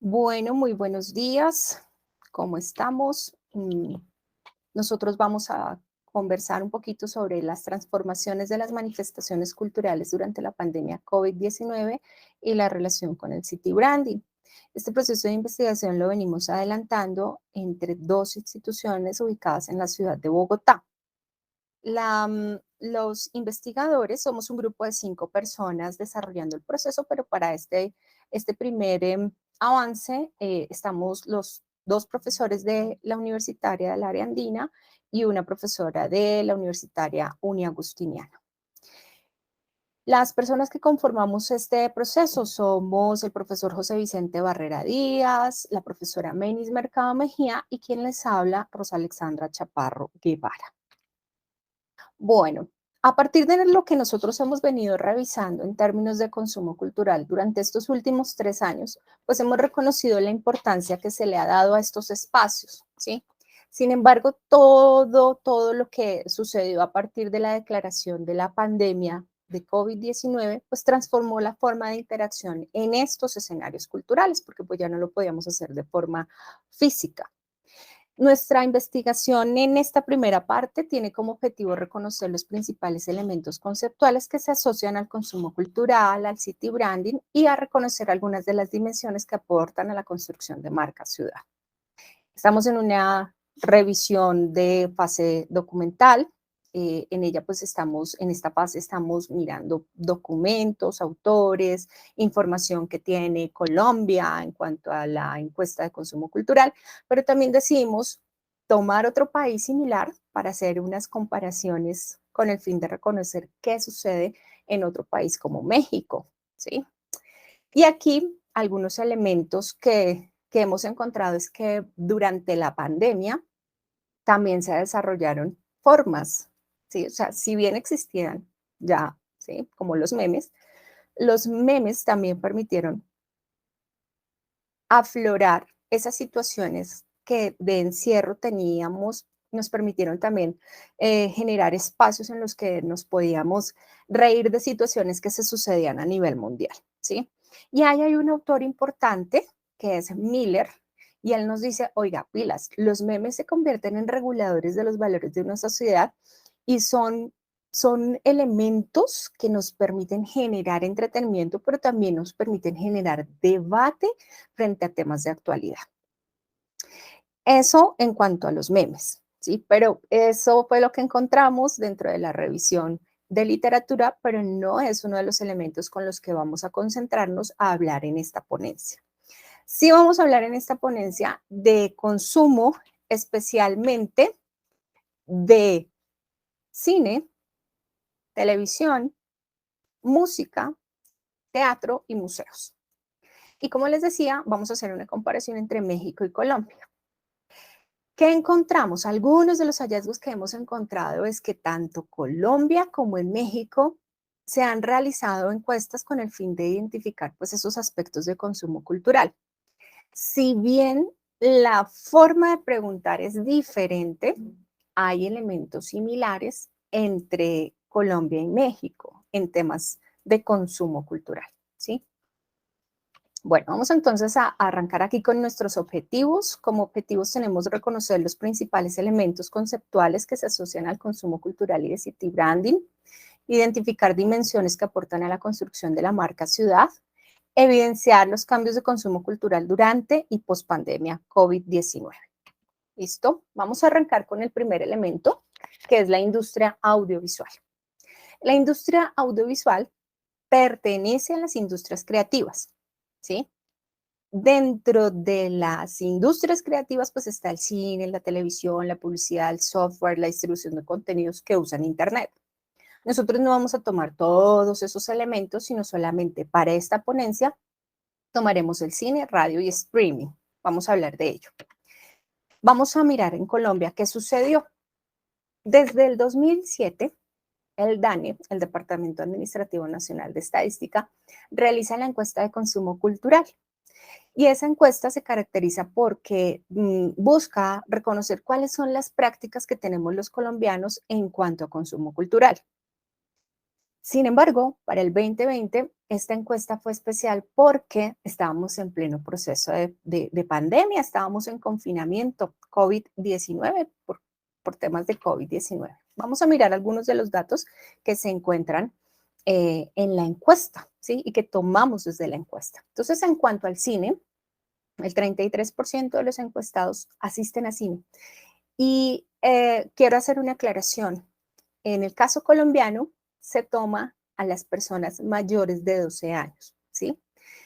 Bueno, muy buenos días. ¿Cómo estamos? Nosotros vamos a conversar un poquito sobre las transformaciones de las manifestaciones culturales durante la pandemia COVID-19 y la relación con el city branding. Este proceso de investigación lo venimos adelantando entre dos instituciones ubicadas en la ciudad de Bogotá. Los investigadores somos un grupo de 5 personas desarrollando el proceso, pero para este primer avance estamos los dos profesores de la universitaria del área andina y una profesora de la universitaria Uniagustiniana. Las personas que conformamos este proceso somos el profesor José Vicente Barrera Díaz, la profesora Menis Mercado Mejía y quien les habla, Rosa Alexandra Chaparro Guevara. Bueno, a partir de lo que nosotros hemos venido revisando en términos de consumo cultural durante estos últimos 3 años, pues hemos reconocido la importancia que se le ha dado a estos espacios, ¿sí? Sin embargo, todo lo que sucedió a partir de la declaración de la pandemia de COVID-19, pues transformó la forma de interacción en estos escenarios culturales, porque pues ya no lo podíamos hacer de forma física. Nuestra investigación en esta primera parte tiene como objetivo reconocer los principales elementos conceptuales que se asocian al consumo cultural, al city branding y a reconocer algunas de las dimensiones que aportan a la construcción de marca ciudad. Estamos en una revisión de fase documental. En ella, pues en esta fase estamos mirando documentos, autores, información que tiene Colombia en cuanto a la encuesta de consumo cultural, pero también decidimos tomar otro país similar para hacer unas comparaciones con el fin de reconocer qué sucede en otro país como México, ¿sí? Y aquí algunos elementos que hemos encontrado es que durante la pandemia también se desarrollaron formas, ¿sí? O sea, si bien existían ya, ¿sí? Como los memes también permitieron aflorar esas situaciones que de encierro teníamos, nos permitieron también generar espacios en los que nos podíamos reír de situaciones que se sucedían a nivel mundial, ¿sí? Y ahí hay un autor importante que es Miller, y él nos dice, oiga, pilas, los memes se convierten en reguladores de los valores de una sociedad y son elementos que nos permiten generar entretenimiento, pero también nos permiten generar debate frente a temas de actualidad. Eso en cuanto a los memes, ¿sí? Pero eso fue lo que encontramos dentro de la revisión de literatura, pero no es uno de los elementos con los que vamos a concentrarnos a hablar en esta ponencia. Sí vamos a hablar en esta ponencia de consumo, especialmente de cine, televisión, música, teatro y museos. Y como les decía, vamos a hacer una comparación entre México y Colombia. ¿Qué encontramos? Algunos de los hallazgos que hemos encontrado es que tanto Colombia como en México se han realizado encuestas con el fin de identificar pues, esos aspectos de consumo cultural. Si bien la forma de preguntar es diferente, hay elementos similares entre Colombia y México en temas de consumo cultural, ¿sí? Bueno, vamos entonces a arrancar aquí con nuestros objetivos. Como objetivos tenemos reconocer los principales elementos conceptuales que se asocian al consumo cultural y de city branding, identificar dimensiones que aportan a la construcción de la marca ciudad, evidenciar los cambios de consumo cultural durante y pospandemia COVID-19. ¿Listo? Vamos a arrancar con el primer elemento, que es la industria audiovisual. La industria audiovisual pertenece a las industrias creativas, ¿sí? Dentro de las industrias creativas, pues está el cine, la televisión, la publicidad, el software, la distribución de contenidos que usan Internet. Nosotros no vamos a tomar todos esos elementos, sino solamente para esta ponencia tomaremos el cine, radio y streaming. Vamos a hablar de ello. Vamos a mirar en Colombia qué sucedió. Desde el 2007, el DANE, el Departamento Administrativo Nacional de Estadística, realiza la encuesta de consumo cultural. Y esa encuesta se caracteriza porque busca reconocer cuáles son las prácticas que tenemos los colombianos en cuanto a consumo cultural. Sin embargo, para el 2020, esta encuesta fue especial porque estábamos en pleno proceso de pandemia, estábamos en confinamiento COVID-19 por temas de COVID-19. Vamos a mirar algunos de los datos que se encuentran en la encuesta, ¿sí? Y que tomamos desde la encuesta. Entonces, en cuanto al cine, el 33% de los encuestados asisten a cine. Y quiero hacer una aclaración. En el caso colombiano, se toma a las personas mayores de 12 años, ¿sí?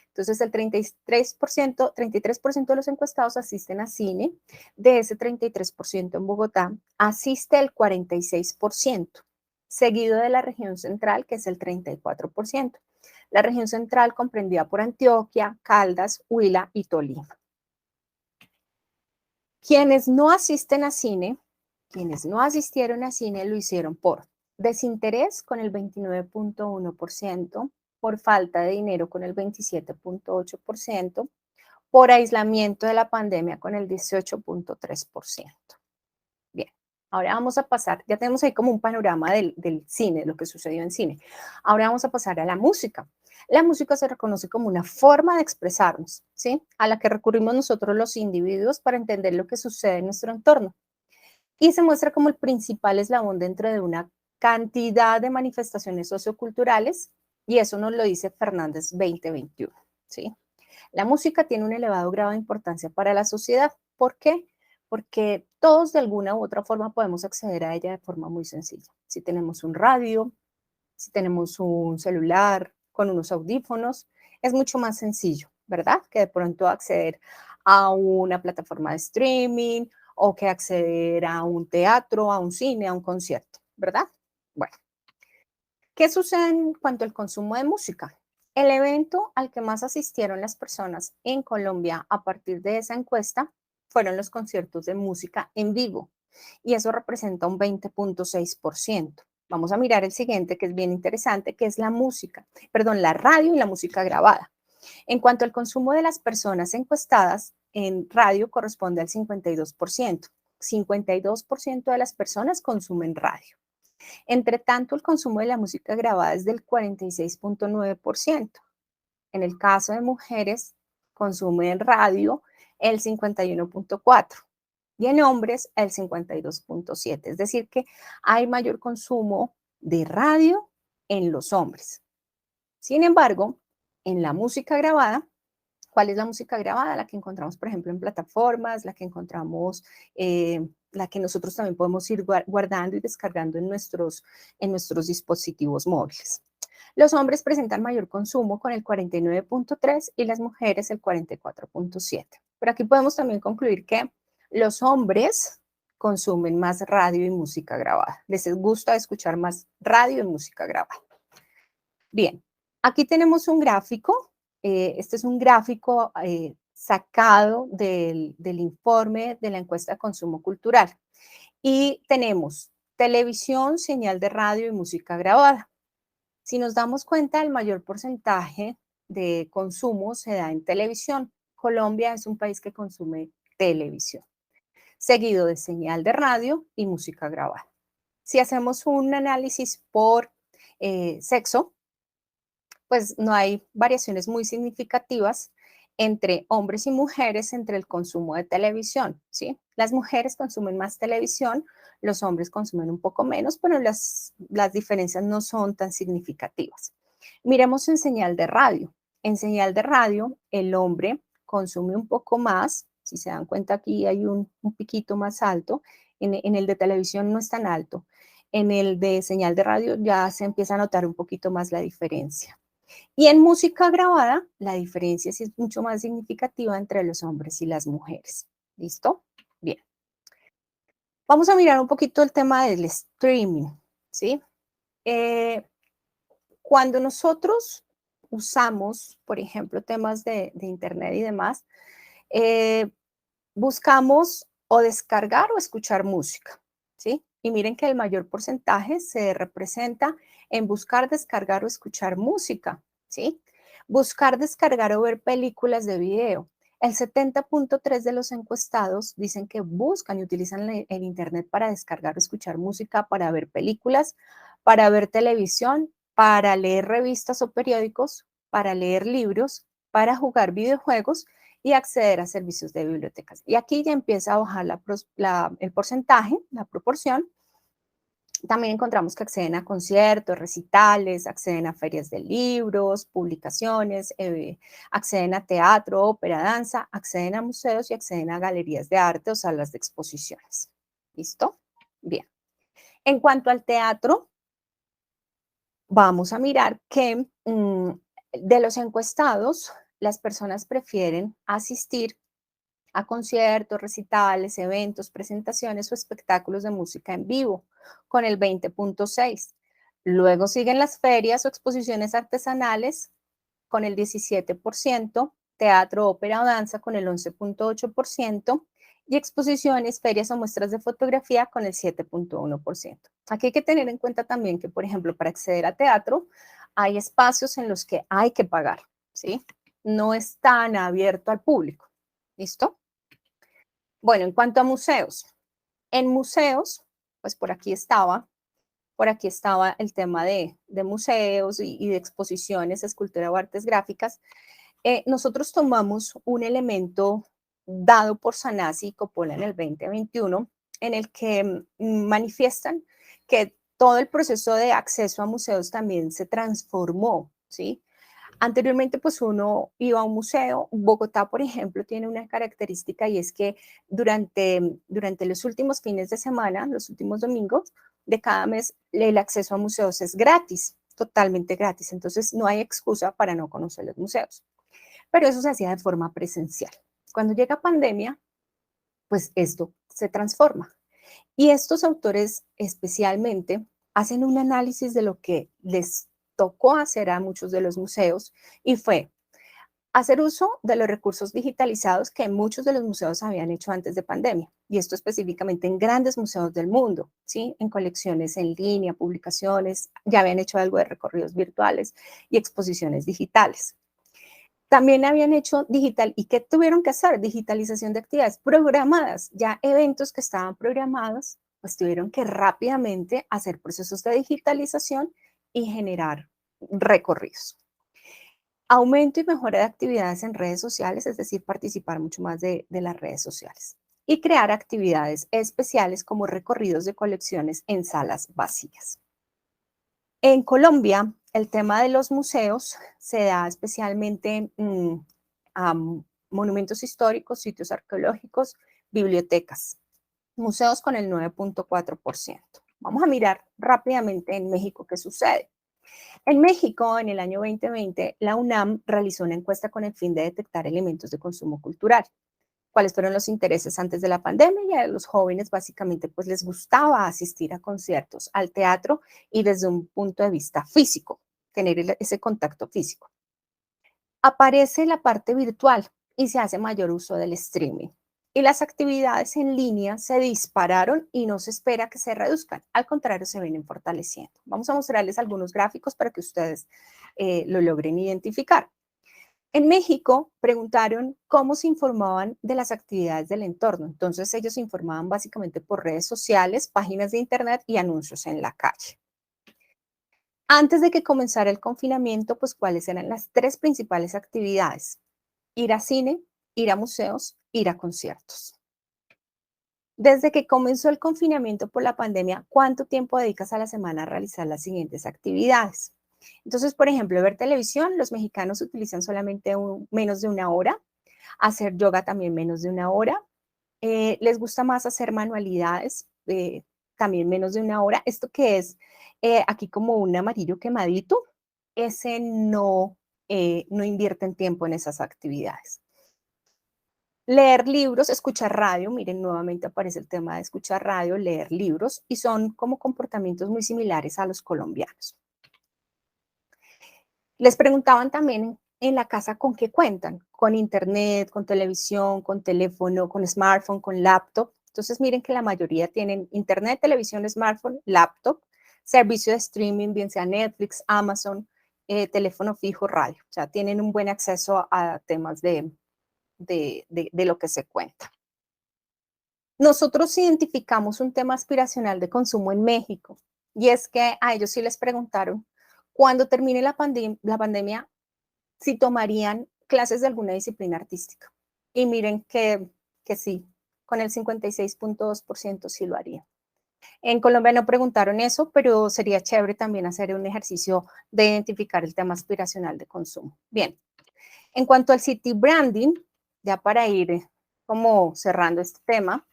Entonces, el 33% de los encuestados asisten a cine. De ese 33% en Bogotá, asiste el 46%, seguido de la región central, que es el 34%. La región central comprendida por Antioquia, Caldas, Huila y Tolima. Quienes no asisten a cine, quienes no asistieron a cine lo hicieron por desinterés con el 29.1%, por falta de dinero con el 27.8%, por aislamiento de la pandemia con el 18.3%. Bien, ahora vamos a pasar, ya tenemos ahí como un panorama del cine, lo que sucedió en cine. Ahora vamos a pasar a la música. La música se reconoce como una forma de expresarnos, ¿sí? A la que recurrimos nosotros los individuos para entender lo que sucede en nuestro entorno. Y se muestra como el principal eslabón dentro de una cantidad de manifestaciones socioculturales, y eso nos lo dice Fernández 2021, ¿sí? La música tiene un elevado grado de importancia para la sociedad. ¿Por qué? Porque todos de alguna u otra forma podemos acceder a ella de forma muy sencilla. Si tenemos un radio, si tenemos un celular con unos audífonos, es mucho más sencillo, ¿verdad? Que de pronto acceder a una plataforma de streaming o que acceder a un teatro, a un cine, a un concierto, ¿verdad? Bueno, ¿qué sucede en cuanto al consumo de música? El evento al que más asistieron las personas en Colombia a partir de esa encuesta fueron los conciertos de música en vivo, y eso representa un 20.6%. Vamos a mirar el siguiente, que es bien interesante, que es la radio y la música grabada. En cuanto al consumo de las personas encuestadas, en radio corresponde al 52%. 52% de las personas consumen radio. Entre tanto, el consumo de la música grabada es del 46.9%. En el caso de mujeres, consumen radio el 51.4% y en hombres el 52.7%. Es decir, que hay mayor consumo de radio en los hombres. Sin embargo, en la música grabada, ¿cuál es la música grabada? La que encontramos, por ejemplo, en plataformas, la que encontramos, la que nosotros también podemos ir guardando y descargando en nuestros dispositivos móviles. Los hombres presentan mayor consumo con el 49.3% y las mujeres el 44.7%. Pero aquí podemos también concluir que los hombres consumen más radio y música grabada. Les gusta escuchar más radio y música grabada. Bien, aquí tenemos un gráfico. Este es un gráfico sacado del informe de la encuesta de consumo cultural. Y tenemos televisión, señal de radio y música grabada. Si nos damos cuenta, el mayor porcentaje de consumo se da en televisión. Colombia es un país que consume televisión, seguido de señal de radio y música grabada. Si hacemos un análisis por sexo, pues no hay variaciones muy significativas entre hombres y mujeres entre el consumo de televisión, ¿sí? Las mujeres consumen más televisión, los hombres consumen un poco menos, pero las diferencias no son tan significativas. Miremos en señal de radio. En señal de radio, el hombre consume un poco más. Si se dan cuenta, aquí hay un piquito más alto. En el de televisión no es tan alto. En el de señal de radio ya se empieza a notar un poquito más la diferencia. Y en música grabada, la diferencia sí es mucho más significativa entre los hombres y las mujeres. ¿Listo? Bien. Vamos a mirar un poquito el tema del streaming, ¿sí? Cuando nosotros usamos, por ejemplo, temas de Internet y demás, eh, buscamos o descargar o escuchar música, ¿sí? Y miren que el mayor porcentaje se representa en buscar, descargar o escuchar música, ¿sí? Buscar, descargar o ver películas de video. El 70.3% de los encuestados dicen que buscan y utilizan el Internet para descargar o escuchar música, para ver películas, para ver televisión para leer revistas o periódicos, para leer libros, para jugar videojuegos y acceder a servicios de bibliotecas. Y aquí ya empieza a bajar el porcentaje, la proporción. También encontramos que acceden a conciertos, recitales, acceden a ferias de libros, publicaciones, acceden a teatro, ópera, danza, acceden a museos y acceden a galerías de arte o salas de exposiciones. ¿Listo? Bien. En cuanto al teatro, vamos a mirar que de los encuestados, las personas prefieren asistir a conciertos, recitales, eventos, presentaciones o espectáculos de música en vivo, con el 20.6. Luego siguen las ferias o exposiciones artesanales con el 17%, teatro, ópera o danza con el 11.8% y exposiciones, ferias o muestras de fotografía con el 7.1%. Aquí hay que tener en cuenta también que, por ejemplo, para acceder a teatro hay espacios en los que hay que pagar, ¿sí? No es tan abierto al público. ¿Listo? Bueno, en cuanto a museos, en museos, pues por aquí estaba el tema de museos y de exposiciones, escultura o artes gráficas. Nosotros tomamos un elemento dado por Sanasi y Coppola en el 2021, en el que manifiestan que todo el proceso de acceso a museos también se transformó, ¿sí? Anteriormente, pues uno iba a un museo. Bogotá, por ejemplo, tiene una característica y es que durante los últimos fines de semana, los últimos domingos de cada mes, el acceso a museos es gratis, totalmente gratis. Entonces, no hay excusa para no conocer los museos. Pero eso se hacía de forma presencial. Cuando llega pandemia, pues esto se transforma. Y estos autores especialmente hacen un análisis de lo que les tocó hacer a muchos de los museos y fue hacer uso de los recursos digitalizados que muchos de los museos habían hecho antes de pandemia, y esto específicamente en grandes museos del mundo, ¿sí? En colecciones en línea, publicaciones, ya habían hecho algo de recorridos virtuales y exposiciones digitales. También habían hecho digital, ¿y qué tuvieron que hacer? Digitalización de actividades programadas, ya eventos que estaban programados, pues tuvieron que rápidamente hacer procesos de digitalización y generar recorridos. Aumento y mejora de actividades en redes sociales, es decir, participar mucho más de las redes sociales. Y crear actividades especiales como recorridos de colecciones en salas vacías. En Colombia, el tema de los museos se da especialmente a monumentos históricos, sitios arqueológicos, bibliotecas. Museos con el 9.4%. Vamos a mirar rápidamente en México qué sucede. En México, en el año 2020, la UNAM realizó una encuesta con el fin de detectar elementos de consumo cultural. ¿Cuáles fueron los intereses antes de la pandemia? Y a los jóvenes básicamente pues les gustaba asistir a conciertos, al teatro y desde un punto de vista físico, tener ese contacto físico. Aparece la parte virtual y se hace mayor uso del streaming. Y las actividades en línea se dispararon y no se espera que se reduzcan. Al contrario, se vienen fortaleciendo. Vamos a mostrarles algunos gráficos para que ustedes lo logren identificar. En México preguntaron cómo se informaban de las actividades del entorno. Entonces ellos se informaban básicamente por redes sociales, páginas de internet y anuncios en la calle. Antes de que comenzara el confinamiento, pues cuáles eran las tres principales actividades: ir a cine, ir a museos, ir a conciertos. Desde que comenzó el confinamiento por la pandemia, ¿cuánto tiempo dedicas a la semana a realizar las siguientes actividades? Entonces, por ejemplo, ver televisión, los mexicanos utilizan solamente menos de una hora, hacer yoga también menos de una hora, les gusta más hacer manualidades, también menos de una hora. Esto que es aquí como un amarillo quemadito, ese no invierten tiempo en esas actividades. Leer libros, escuchar radio, miren, nuevamente aparece el tema de escuchar radio, leer libros, y son como comportamientos muy similares a los colombianos. Les preguntaban también en la casa con qué cuentan, con internet, con televisión, con teléfono, con smartphone, con laptop. Entonces miren que la mayoría tienen internet, televisión, smartphone, laptop, servicio de streaming, bien sea Netflix, Amazon, teléfono fijo, radio. O sea, tienen un buen acceso a temas de lo que se cuenta. Nosotros identificamos un tema aspiracional de consumo en México, y es que a ellos sí les preguntaron Cuando termine la pandemia, si tomarían clases de alguna disciplina artística. Y miren que sí, con el 56.2% sí lo harían. En Colombia no preguntaron eso, pero sería chévere también hacer un ejercicio de identificar el tema aspiracional de consumo. Bien, en cuanto al city branding, ya para ir como cerrando este tema,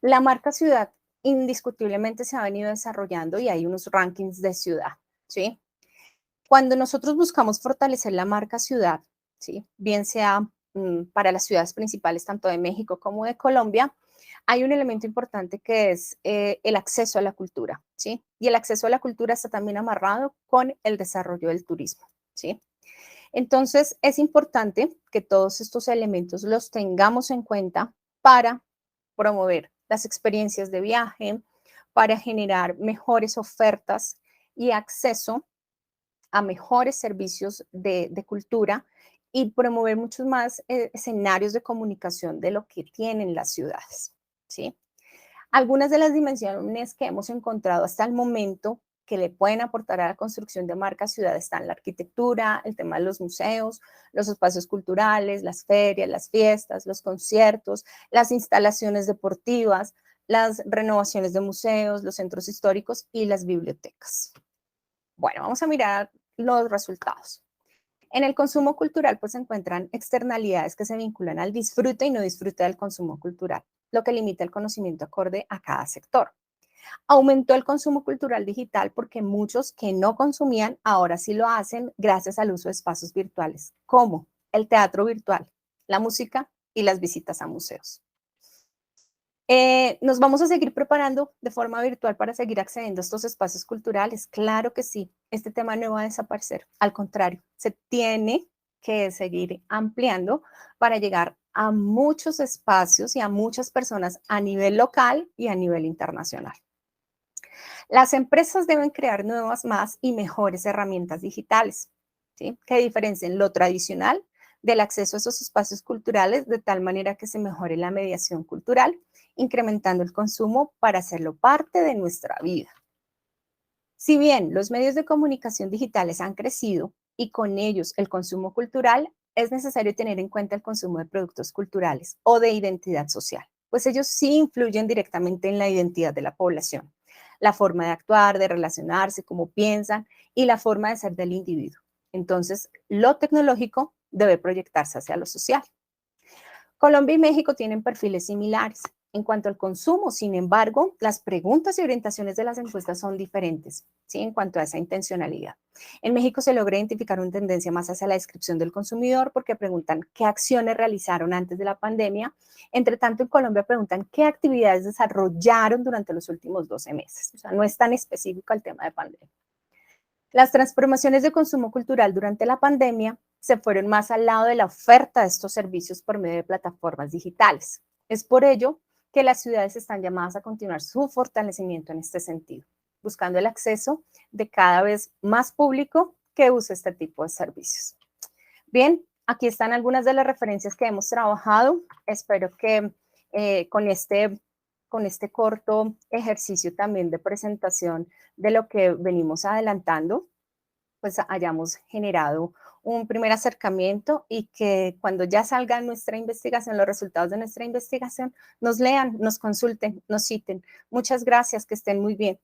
la marca ciudad indiscutiblemente se ha venido desarrollando y hay unos rankings de ciudad, ¿sí? Cuando nosotros buscamos fortalecer la marca ciudad, ¿sí? Bien sea para las ciudades principales tanto de México como de Colombia, hay un elemento importante que es el acceso a la cultura, ¿sí? Y el acceso a la cultura está también amarrado con el desarrollo del turismo, ¿sí? Entonces, es importante que todos estos elementos los tengamos en cuenta para promover las experiencias de viaje, para generar mejores ofertas y acceso a mejores servicios de cultura y promover muchos más escenarios de comunicación de lo que tienen las ciudades, ¿sí? Algunas de las dimensiones que hemos encontrado hasta el momento que le pueden aportar a la construcción de marca ciudad están la arquitectura, el tema de los museos, los espacios culturales, las ferias, las fiestas, los conciertos, las instalaciones deportivas, las renovaciones de museos, los centros históricos y las bibliotecas. Bueno, vamos a mirar los resultados. En el consumo cultural, pues se encuentran externalidades que se vinculan al disfrute y no disfrute del consumo cultural, lo que limita el conocimiento acorde a cada sector. Aumentó el consumo cultural digital porque muchos que no consumían ahora sí lo hacen gracias al uso de espacios virtuales, como el teatro virtual, la música y las visitas a museos. ¿Nos vamos a seguir preparando de forma virtual para seguir accediendo a estos espacios culturales? Claro que sí, este tema no va a desaparecer, al contrario, se tiene que seguir ampliando para llegar a muchos espacios y a muchas personas a nivel local y a nivel internacional. Las empresas deben crear nuevas más y mejores herramientas digitales, ¿sí? Que diferencien lo tradicional del acceso a esos espacios culturales de tal manera que se mejore la mediación cultural, incrementando el consumo para hacerlo parte de nuestra vida. Si bien los medios de comunicación digitales han crecido y con ellos el consumo cultural, es necesario tener en cuenta el consumo de productos culturales o de identidad social, pues ellos sí influyen directamente en la identidad de la población, la forma de actuar, de relacionarse, cómo piensan y la forma de ser del individuo. Entonces, lo tecnológico debe proyectarse hacia lo social. Colombia y México tienen perfiles similares. En cuanto al consumo, sin embargo, las preguntas y orientaciones de las encuestas son diferentes, ¿sí? En cuanto a esa intencionalidad. En México se logra identificar una tendencia más hacia la descripción del consumidor porque preguntan qué acciones realizaron antes de la pandemia. Entre tanto, en Colombia preguntan qué actividades desarrollaron durante los últimos 12 meses. O sea, no es tan específico el tema de pandemia. Las transformaciones de consumo cultural durante la pandemia se fueron más al lado de la oferta de estos servicios por medio de plataformas digitales. Es por ello que las ciudades están llamadas a continuar su fortalecimiento en este sentido, buscando el acceso de cada vez más público que use este tipo de servicios. Bien, aquí están algunas de las referencias que hemos trabajado. Espero que con este corto ejercicio también de presentación de lo que venimos adelantando, pues hayamos generado un primer acercamiento y que cuando ya salga nuestra investigación, los resultados de nuestra investigación, nos lean, nos consulten, nos citen. Muchas gracias, que estén muy bien.